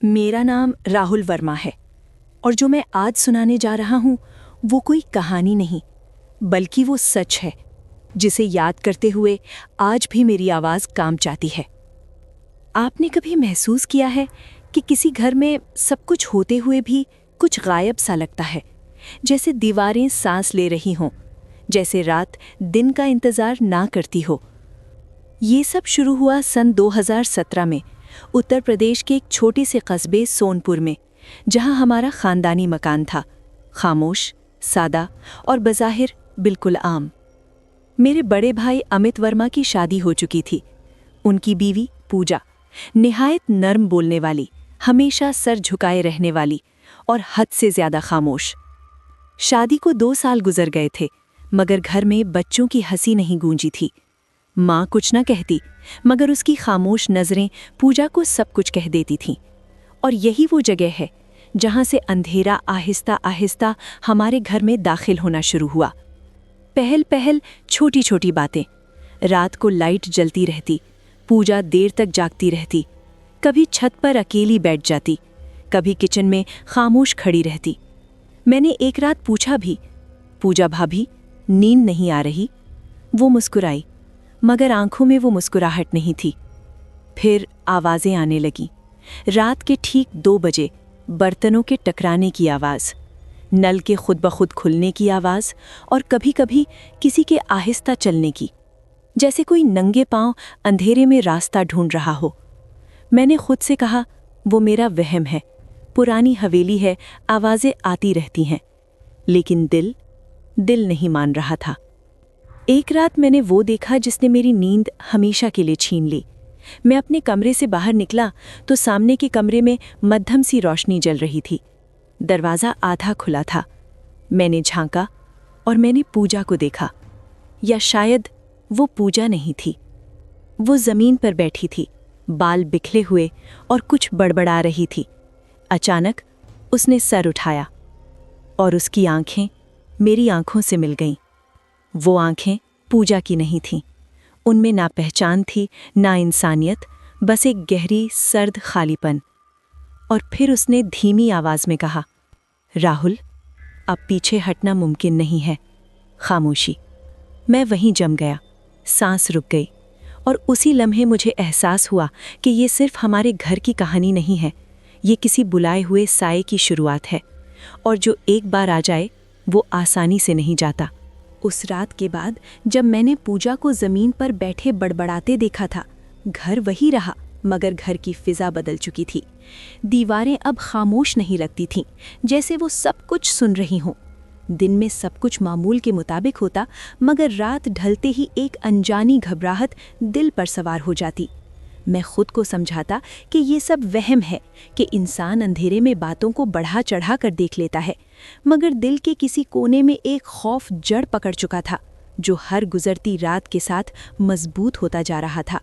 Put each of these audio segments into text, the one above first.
मेरा नाम राहुल वर्मा है और जो मैं आज सुनाने जा रहा हूँ वो कोई कहानी नहीं, बल्कि वो सच है जिसे याद करते हुए आज भी मेरी आवाज़ काम चाहती है। आपने कभी महसूस किया है कि किसी घर में सब कुछ होते हुए भी कुछ गायब सा लगता है, जैसे दीवारें सांस ले रही हों, जैसे रात दिन का इंतज़ार ना करती हो। ये सब शुरू हुआ सन 2017 में उत्तर प्रदेश के एक छोटे से कस्बे सोनपुर में, जहां हमारा खानदानी मकान था, खामोश, सादा और बज़ाहिर बिल्कुल आम। मेरे बड़े भाई अमित वर्मा की शादी हो चुकी थी। उनकी बीवी पूजा निहायत नर्म बोलने वाली, हमेशा सर झुकाए रहने वाली और हद से ज़्यादा खामोश। शादी को 2 साल गुजर गए थे, मगर घर में बच्चों की हंसी नहीं गूंजी थी। माँ कुछ न कहती, मगर उसकी खामोश नज़रें पूजा को सब कुछ कह देती थीं। और यही वो जगह है जहाँ से अंधेरा आहिस्ता आहिस्ता हमारे घर में दाखिल होना शुरू हुआ। पहल पहल छोटी छोटी बातें। रात को लाइट जलती रहती, पूजा देर तक जागती रहती, कभी छत पर अकेली बैठ जाती, कभी किचन में खामोश खड़ी रहती। मैंने एक रात पूछा भी, पूजा भाभी नींद नहीं आ रही? वो मुस्कुराई, मगर आंखों में वो मुस्कुराहट नहीं थी। फिर आवाज़ें आने लगीं। रात के ठीक 2 बजे बर्तनों के टकराने की आवाज़, नल के खुद ब खुद खुलने की आवाज़ और कभी-कभी किसी के आहिस्ता चलने की, जैसे कोई नंगे पांव अंधेरे में रास्ता ढूंढ रहा हो। मैंने खुद से कहा, वो मेरा वहम है, पुरानी हवेली है, आवाज़ें आती रहती हैं। लेकिन दिल नहीं मान रहा था। एक रात मैंने वो देखा जिसने मेरी नींद हमेशा के लिए छीन ली। मैं अपने कमरे से बाहर निकला तो सामने के कमरे में मध्यम सी रोशनी जल रही थी। दरवाज़ा आधा खुला था। मैंने झांका और मैंने पूजा को देखा, या शायद वो पूजा नहीं थी। वो ज़मीन पर बैठी थी, बाल बिखरे हुए, और कुछ बड़बड़ा रही थी। अचानक उसने सर उठाया और उसकी आंखें मेरी आंखों से मिल गईं। वो आंखें पूजा की नहीं थीं। उनमें ना पहचान थी, ना इंसानियत, बस एक गहरी सर्द खालीपन। और फिर उसने धीमी आवाज़ में कहा, राहुल, अब पीछे हटना मुमकिन नहीं है। खामोशी। मैं वहीं जम गया, सांस रुक गई, और उसी लम्हे मुझे एहसास हुआ कि ये सिर्फ हमारे घर की कहानी नहीं है, ये किसी बुलाए हुए साए की शुरुआत है, और जो एक बार आ जाए वो आसानी से नहीं जाता। उस रात के बाद जब मैंने पूजा को ज़मीन पर बैठे बड़बड़ाते देखा था, घर वही रहा, मगर घर की फ़िज़ा बदल चुकी थी। दीवारें अब खामोश नहीं लगती थीं, जैसे वो सब कुछ सुन रही हों। दिन में सब कुछ मामूल के मुताबिक होता, मगर रात ढलते ही एक अनजानी घबराहट दिल पर सवार हो जाती। मैं खुद को समझाता कि ये सब वहम है, कि इंसान अंधेरे में बातों को बढ़ा चढ़ा कर देख लेता है, मगर दिल के किसी कोने में एक खौफ जड़ पकड़ चुका था, जो हर गुजरती रात के साथ मजबूत होता जा रहा था।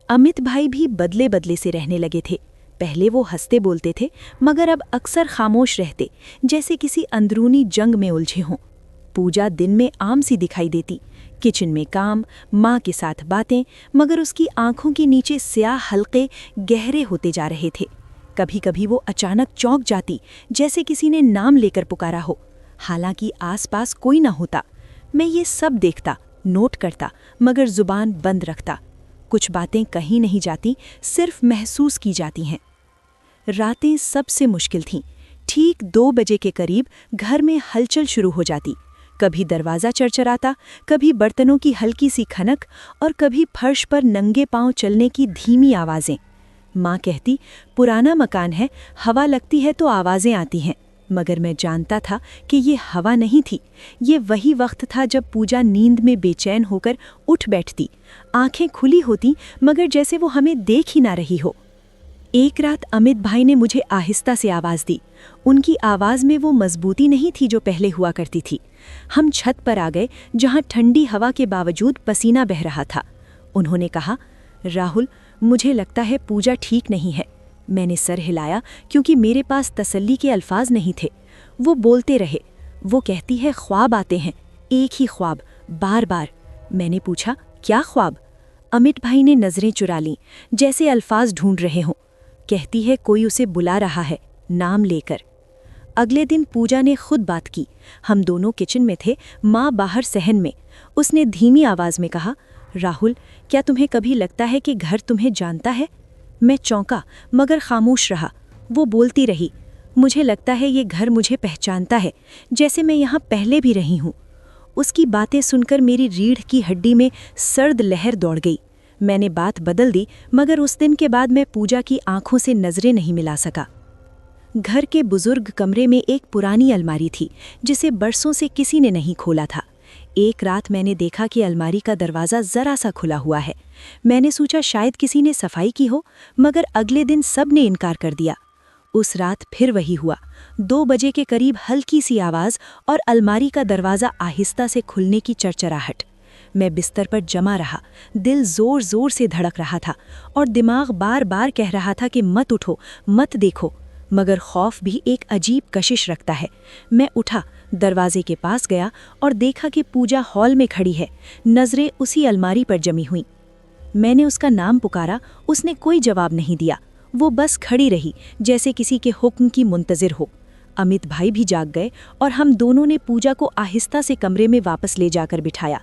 अमित भाई भी बदले बदले से रहने लगे थे। पहले वो हंसते बोलते थे, मगर अब अक्सर खामोश रहते, जैसे किसी अंदरूनी जंग में उलझे हों। पूजा दिन में आम सी दिखाई देती, किचन में काम, माँ के साथ बातें, मगर उसकी आंखों के नीचे स्याह हल्के गहरे होते जा रहे थे। कभी कभी वो अचानक चौंक जाती, जैसे किसी ने नाम लेकर पुकारा हो, हालांकि आसपास कोई ना होता। मैं ये सब देखता, नोट करता, मगर जुबान बंद रखता। कुछ बातें कहीं नहीं जाती, सिर्फ महसूस की जाती हैं। रातें सबसे मुश्किल थीं। ठीक 2 बजे के करीब घर में हलचल शुरू हो जाती। कभी दरवाज़ा चरचराता, कभी बर्तनों की हल्की सी खनक, और कभी फर्श पर नंगे पांव चलने की धीमी आवाज़ें। माँ कहती, पुराना मकान है, हवा लगती है तो आवाज़ें आती हैं। मगर मैं जानता था कि ये हवा नहीं थी, ये वही वक्त था जब पूजा नींद में बेचैन होकर उठ बैठती, आंखें खुली होती, मगर जैसे वो हमें देख ही ना रही हो। एक रात अमित भाई ने मुझे आहिस्ता से आवाज़ दी। उनकी आवाज़ में वो मजबूती नहीं थी जो पहले हुआ करती थी। हम छत पर आ गए, जहाँ ठंडी हवा के बावजूद पसीना बह रहा था। उन्होंने कहा, राहुल, मुझे लगता है पूजा ठीक नहीं है। मैंने सर हिलाया, क्योंकि मेरे पास तसल्ली के अल्फाज नहीं थे। वो बोलते रहे, वो कहती है ख्वाब आते हैं, एक ही ख्वाब, बार बार। मैंने पूछा, क्या ख्वाब? अमित भाई ने नज़रें चुरा लीं, जैसे अल्फाज ढूंढ रहे हों। कहती है कोई उसे बुला रहा है, नाम लेकर। अगले दिन पूजा ने खुद बात की। हम दोनों किचन में थे, माँ बाहर सहन में। उसने धीमी आवाज में कहा, राहुल, क्या तुम्हें कभी लगता है कि घर तुम्हें जानता है? मैं चौंका मगर खामोश रहा। वो बोलती रही, मुझे लगता है ये घर मुझे पहचानता है, जैसे मैं यहाँ पहले भी रही हूँ। उसकी बातें सुनकर मेरी रीढ़ की हड्डी में सर्द लहर दौड़ गई। मैंने बात बदल दी, मगर उस दिन के बाद मैं पूजा की आंखों से नजरें नहीं मिला सका। घर के बुजुर्ग कमरे में एक पुरानी अलमारी थी, जिसे बरसों से किसी ने नहीं खोला था। एक रात मैंने देखा कि अलमारी का दरवाज़ा ज़रा सा खुला हुआ है। मैंने सोचा शायद किसी ने सफाई की हो, मगर अगले दिन सब ने इनकार कर दिया। उस रात फिर वही हुआ। 2 बजे के करीब हल्की सी आवाज़ और अलमारी का दरवाज़ा आहिस्ता से खुलने की चरचराहट। मैं बिस्तर पर जमा रहा, दिल जोर जोर से धड़क रहा था और दिमाग बार बार कह रहा था कि मत उठो, मत देखो। मगर खौफ भी एक अजीब कशिश रखता है। मैं उठा, दरवाजे के पास गया और देखा कि पूजा हॉल में खड़ी है, नजरें उसी अलमारी पर जमी हुई। मैंने उसका नाम पुकारा, उसने कोई जवाब नहीं दिया। वो बस खड़ी रही, जैसे किसी के हुक्म की मुंतजिर हो। अमित भाई भी जाग गए और हम दोनों ने पूजा को आहिस्ता से कमरे में वापस ले जाकर बिठाया।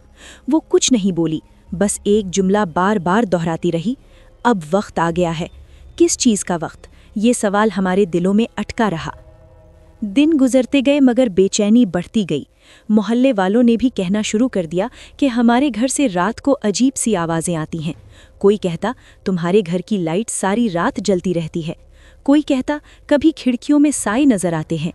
वो कुछ नहीं बोली, बस एक जुमला बार बार दोहराती रही, अब वक्त आ गया है। किस चीज़ का वक्त? ये सवाल हमारे दिलों में अटका रहा। दिन गुजरते गए मगर बेचैनी बढ़ती गई। मोहल्ले वालों ने भी कहना शुरू कर दिया कि हमारे घर से रात को अजीब सी आवाज़ें आती हैं। कोई कहता तुम्हारे घर की लाइट सारी रात जलती रहती है। कोई कहता कभी खिड़कियों में साए नजर आते हैं।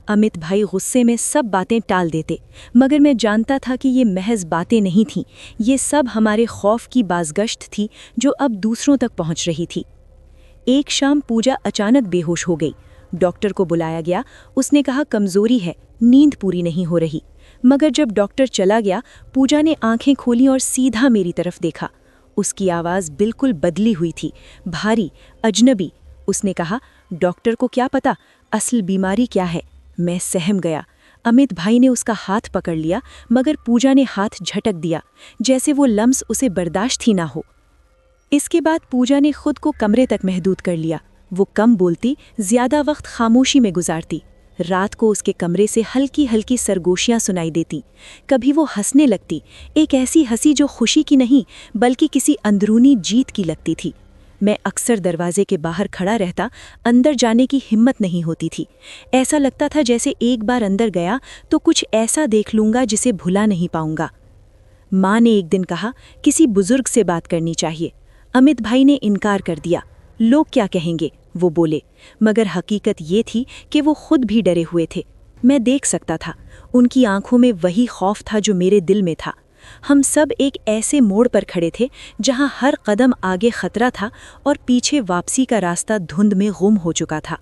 अमित भाई गुस्से में सब बातें टाल देते, मगर मैं जानता था कि ये महज बातें नहीं थीं, ये सब हमारे खौफ की बाज़गश्त थी जो अब दूसरों तक पहुंच रही थी। एक शाम पूजा अचानक बेहोश हो गई। डॉक्टर को बुलाया गया। उसने कहा कमज़ोरी है, नींद पूरी नहीं हो रही। मगर जब डॉक्टर चला गया, पूजा ने आंखें खोली और सीधा मेरी तरफ देखा। उसकी आवाज़ बिल्कुल बदली हुई थी, भारी, अजनबी। उसने कहा, डॉक्टर को क्या पता असल बीमारी क्या है। मैं सहम गया। अमित भाई ने उसका हाथ पकड़ लिया, मगर पूजा ने हाथ झटक दिया, जैसे वो लम्स उसे बर्दाश्त ही ना हो। इसके बाद पूजा ने खुद को कमरे तक महदूद कर लिया। वो कम बोलती, ज्यादा वक्त खामोशी में गुजारती। रात को उसके कमरे से हल्की हल्की सरगोशियां सुनाई देती। कभी वो हंसने लगती, एक ऐसी हंसी जो खुशी की नहीं बल्कि किसी अंदरूनी जीत की लगती थी। मैं अक्सर दरवाजे के बाहर खड़ा रहता, अंदर जाने की हिम्मत नहीं होती थी। ऐसा लगता था जैसे एक बार अंदर गया तो कुछ ऐसा देख लूंगा जिसे भुला नहीं पाऊंगा। माँ ने एक दिन कहा, किसी बुजुर्ग से बात करनी चाहिए। अमित भाई ने इनकार कर दिया। लोग क्या कहेंगे, वो बोले। मगर हकीकत ये थी कि वो खुद भी डरे हुए थे। मैं देख सकता था, उनकी आंखों में वही खौफ था जो मेरे दिल में था। हम सब एक ऐसे मोड़ पर खड़े थे जहां हर कदम आगे खतरा था और पीछे वापसी का रास्ता धुंध में गुम हो चुका था।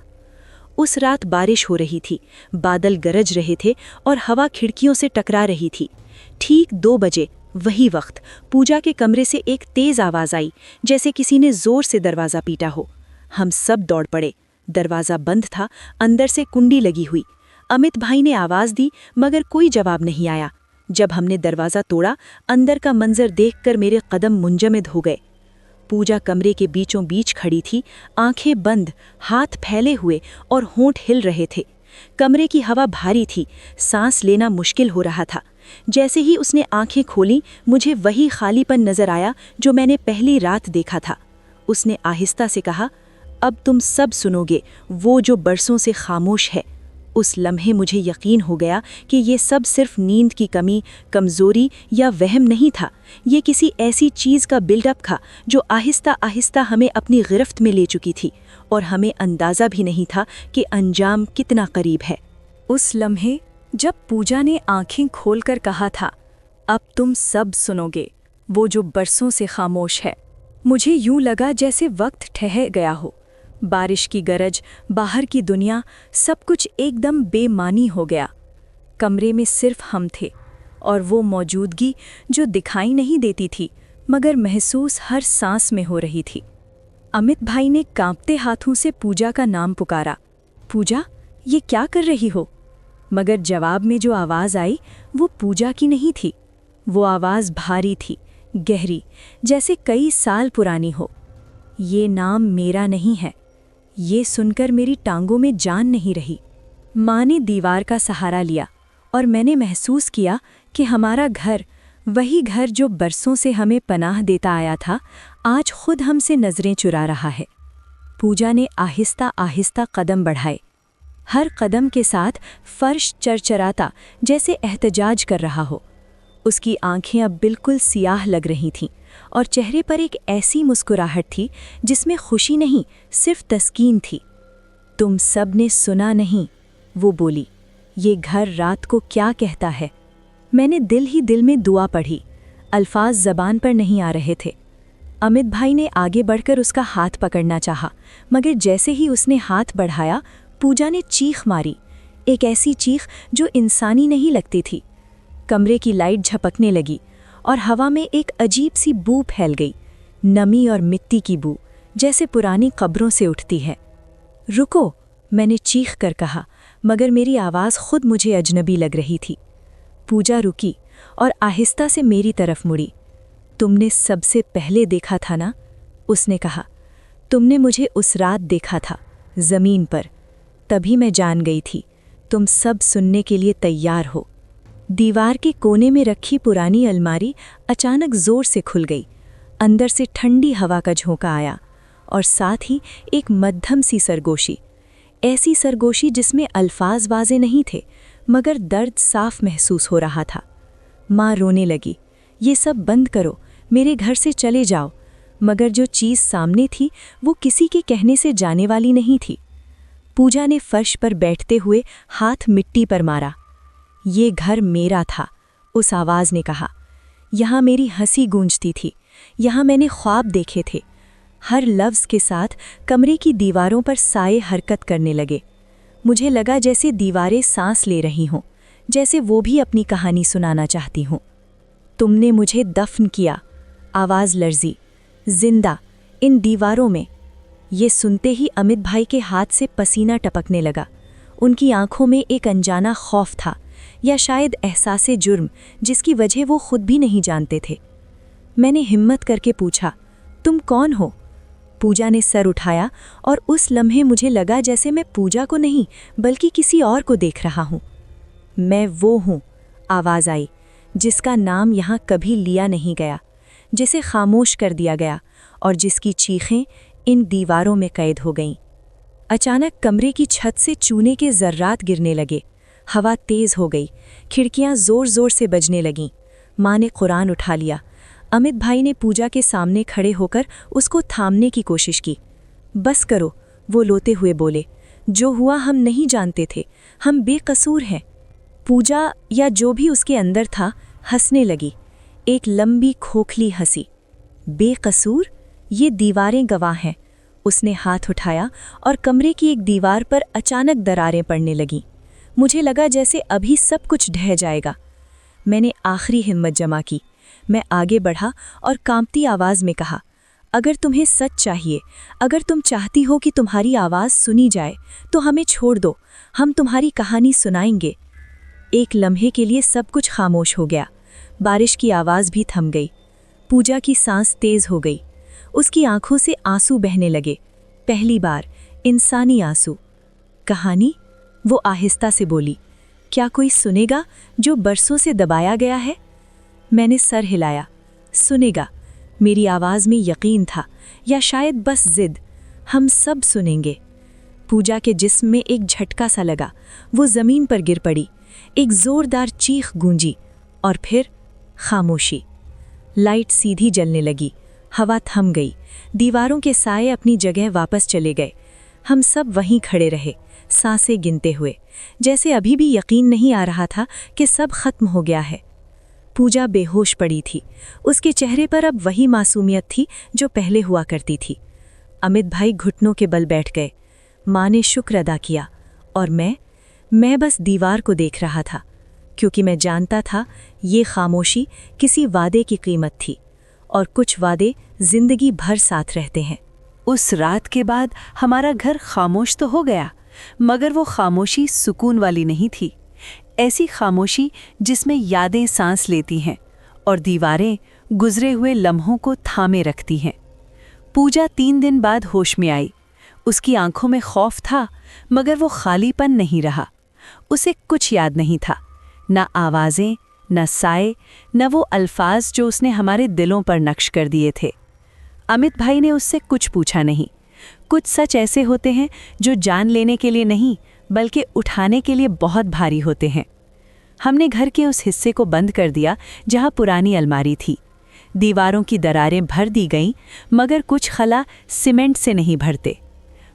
उस रात बारिश हो रही थी, बादल गरज रहे थे और हवा खिड़कियों से टकरा रही थी। ठीक 2 बजे, वही वक्त, पूजा के कमरे से एक तेज आवाज आई, जैसे किसी ने जोर से दरवाजा पीटा हो। हम सब दौड़ पड़े। दरवाजा बंद था, अंदर से कुंडी लगी हुई। अमित भाई ने आवाज दी, मगर कोई जवाब नहीं आया। जब हमने दरवाजा तोड़ा, अंदर का मंजर देखकर मेरे कदम मुंजमद हो गए। पूजा कमरे के बीचों बीच खड़ी थी, आंखें बंद, हाथ फैले हुए और होंठ हिल रहे थे। कमरे की हवा भारी थी, सांस लेना मुश्किल हो रहा था। जैसे ही उसने आंखें खोली, मुझे वही खालीपन नजर आया जो मैंने पहली रात देखा था। उसने आहिस्ता से कहा, अब तुम सब सुनोगे, वो जो बरसों से खामोश है। उस लम्हे मुझे यकीन हो गया कि ये सब सिर्फ नींद की कमी, कमज़ोरी या वहम नहीं था। ये किसी ऐसी चीज़ का बिल्डअप था जो आहिस्ता आहिस्ता हमें अपनी गिरफ्त में ले चुकी थी और हमें अंदाज़ा भी नहीं था कि अंजाम कितना करीब है। उस लम्हे जब पूजा ने आंखें खोलकर कहा था, अब तुम सब सुनोगे, वो जो बरसों से खामोश है, मुझे यूं लगा जैसे वक्त ठहर गया हो। बारिश की गरज, बाहर की दुनिया, सब कुछ एकदम बेमानी हो गया। कमरे में सिर्फ हम थे और वो मौजूदगी जो दिखाई नहीं देती थी मगर महसूस हर सांस में हो रही थी। अमित भाई ने कांपते हाथों से पूजा का नाम पुकारा। पूजा, ये क्या कर रही हो? मगर जवाब में जो आवाज़ आई वो पूजा की नहीं थी। वो आवाज़ भारी थी, गहरी, जैसे कई साल पुरानी हो। ये नाम मेरा नहीं है, ये सुनकर मेरी टांगों में जान नहीं रही। माँ ने दीवार का सहारा लिया और मैंने महसूस किया कि हमारा घर, वही घर जो बरसों से हमें पनाह देता आया था, आज खुद हमसे नज़रें चुरा रहा है। पूजा ने आहिस्ता आहिस्ता कदम बढ़ाए। हर कदम के साथ फर्श चरचराता, जैसे एहतजाज कर रहा हो। उसकी आंखें अब बिल्कुल सियाह लग रही थीं और चेहरे पर एक ऐसी मुस्कुराहट थी जिसमें खुशी नहीं, सिर्फ तस्कीन थी। तुम सब ने सुना नहीं, वो बोली, ये घर रात को क्या कहता है। मैंने दिल ही दिल में दुआ पढ़ी। अल्फाज ज़बान पर नहीं आ रहे थे। अमित भाई ने आगे बढ़कर उसका हाथ पकड़ना चाहा, मगर जैसे ही उसने हाथ बढ़ाया, पूजा ने चीख मारी, एक ऐसी चीख जो इंसानी नहीं लगती थी। कमरे की लाइट झपकने लगी और हवा में एक अजीब सी बू फैल गई, नमी और मिट्टी की बू, जैसे पुरानी कब्रों से उठती है। रुको, मैंने चीख कर कहा, मगर मेरी आवाज़ खुद मुझे अजनबी लग रही थी। पूजा रुकी और आहिस्ता से मेरी तरफ मुड़ी। तुमने सबसे पहले देखा था ना, उसने कहा। तुमने मुझे उस रात देखा था, ज़मीन पर। तभी मैं जान गई थी, तुम सब सुनने के लिए तैयार हो। दीवार के कोने में रखी पुरानी अलमारी अचानक ज़ोर से खुल गई। अंदर से ठंडी हवा का झोंका आया और साथ ही एक मध्यम सी सरगोशी, ऐसी सरगोशी जिसमें अल्फाज वाज़े नहीं थे, मगर दर्द साफ महसूस हो रहा था। माँ रोने लगी, ये सब बंद करो, मेरे घर से चले जाओ। मगर जो चीज़ सामने थी वो किसी के कहने से जाने वाली नहीं थी। पूजा ने फर्श पर बैठते हुए हाथ मिट्टी पर मारा। ये घर मेरा था, उस आवाज़ ने कहा। यहाँ मेरी हंसी गूंजती थी, यहाँ मैंने ख्वाब देखे थे। हर लफ्ज़ के साथ कमरे की दीवारों पर साए हरकत करने लगे। मुझे लगा जैसे दीवारें सांस ले रही हों, जैसे वो भी अपनी कहानी सुनाना चाहती हों। तुमने मुझे दफन किया, आवाज़ लर्जी, जिंदा, इन दीवारों में। ये सुनते ही अमित भाई के हाथ से पसीना टपकने लगा। उनकी आंखों में एक अनजाना खौफ था, या शायद एहसासे जुर्म, जिसकी वजह वो खुद भी नहीं जानते थे। मैंने हिम्मत करके पूछा, तुम कौन हो? पूजा ने सर उठाया और उस लम्हे मुझे लगा जैसे मैं पूजा को नहीं बल्कि किसी और को देख रहा हूँ। मैं वो हूँ, आवाज़ आई, जिसका नाम यहाँ कभी लिया नहीं गया, जिसे खामोश कर दिया गया और जिसकी चीखें इन दीवारों में कैद हो गईं। अचानक कमरे की छत से चूने के ज़र्रात गिरने लगे। हवा तेज़ हो गई, खिड़कियाँ ज़ोर ज़ोर से बजने लगीं। माँ ने कुरान उठा लिया। अमित भाई ने पूजा के सामने खड़े होकर उसको थामने की कोशिश की। बस करो, वो रोते हुए बोले, जो हुआ हम नहीं जानते थे, हम बेकसूर हैं। पूजा या जो भी उसके अंदर था हंसने लगी, एक लंबी खोखली हंसी। बेकसूर? ये दीवारें गवाह हैं। उसने हाथ उठाया और कमरे की एक दीवार पर अचानक दरारें पड़ने लगीं। मुझे लगा जैसे अभी सब कुछ ढह जाएगा। मैंने आखिरी हिम्मत जमा की। मैं आगे बढ़ा और कांपती आवाज़ में कहा, अगर तुम्हें सच चाहिए, अगर तुम चाहती हो कि तुम्हारी आवाज़ सुनी जाए, तो हमें छोड़ दो, हम तुम्हारी कहानी सुनाएंगे। एक लम्हे के लिए सब कुछ खामोश हो गया। बारिश की आवाज़ भी थम गई। पूजा की सांस तेज़ हो गई। उसकी आंखों से आंसू बहने लगे, पहली बार इंसानी आंसू। कहानी? वो आहिस्ता से बोली, क्या कोई सुनेगा जो बरसों से दबाया गया है? मैंने सर हिलाया। सुनेगा। मेरी आवाज़ में यकीन था, या शायद बस जिद। हम सब सुनेंगे। पूजा के जिस्म में एक झटका सा लगा। वो ज़मीन पर गिर पड़ी। एक ज़ोरदार चीख गूंजी और फिर खामोशी। लाइट सीधी जलने लगी। हवा थम गई। दीवारों के साए अपनी जगह वापस चले गए। हम सब वहीं खड़े रहे, सांसें गिनते हुए, जैसे अभी भी यकीन नहीं आ रहा था कि सब खत्म हो गया है। पूजा बेहोश पड़ी थी। उसके चेहरे पर अब वही मासूमियत थी जो पहले हुआ करती थी। अमित भाई घुटनों के बल बैठ गए। माँ ने शुक्र अदा किया और मैं बस दीवार को देख रहा था, क्योंकि मैं जानता था ये खामोशी किसी वादे की कीमत थी, और कुछ वादे जिंदगी भर साथ रहते हैं। उस रात के बाद हमारा घर खामोश तो हो गया, मगर वो खामोशी सुकून वाली नहीं थी। ऐसी खामोशी जिसमें यादें सांस लेती हैं और दीवारें गुजरे हुए लम्हों को थामे रखती हैं। पूजा 3 दिन बाद होश में आई। उसकी आंखों में खौफ था, मगर वो खालीपन नहीं रहा। उसे कुछ याद नहीं था, न आवाज़ें, न साए, न वो अल्फाज जो उसने हमारे दिलों पर नक्श कर दिए थे। अमित भाई ने उससे कुछ पूछा नहीं। कुछ सच ऐसे होते हैं जो जान लेने के लिए नहीं, बल्कि उठाने के लिए बहुत भारी होते हैं। हमने घर के उस हिस्से को बंद कर दिया जहाँ पुरानी अलमारी थी। दीवारों की दरारें भर दी गईं, मगर कुछ खला सीमेंट से नहीं भरते।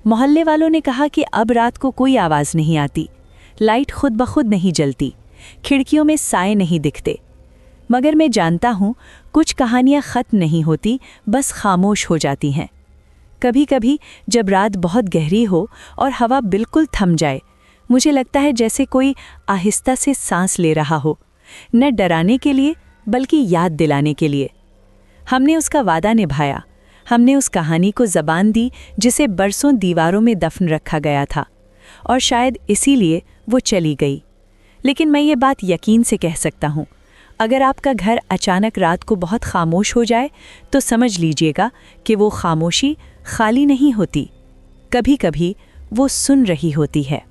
मोहल्ले वालों ने कहा कि अब रात को कोई आवाज़ नहीं आती, लाइट खुद ब खुद नहीं जलती, खिड़कियों में साए नहीं दिखते। मगर मैं जानता हूँ, कुछ कहानियाँ ख़त्म नहीं होती, बस खामोश हो जाती हैं। कभी कभी जब रात बहुत गहरी हो और हवा बिल्कुल थम जाए, मुझे लगता है जैसे कोई आहिस्ता से सांस ले रहा हो, न डराने के लिए बल्कि याद दिलाने के लिए। हमने उसका वादा निभाया। हमने उस कहानी को ज़बान दी जिसे बरसों दीवारों में दफन रखा गया था, और शायद इसीलिए वो चली गई। लेकिन मैं ये बात यकीन से कह सकता हूँ, अगर आपका घर अचानक रात को बहुत खामोश हो जाए तो समझ लीजिएगा कि वो खामोशी खाली नहीं होती, कभी कभी वो सुन रही होती है।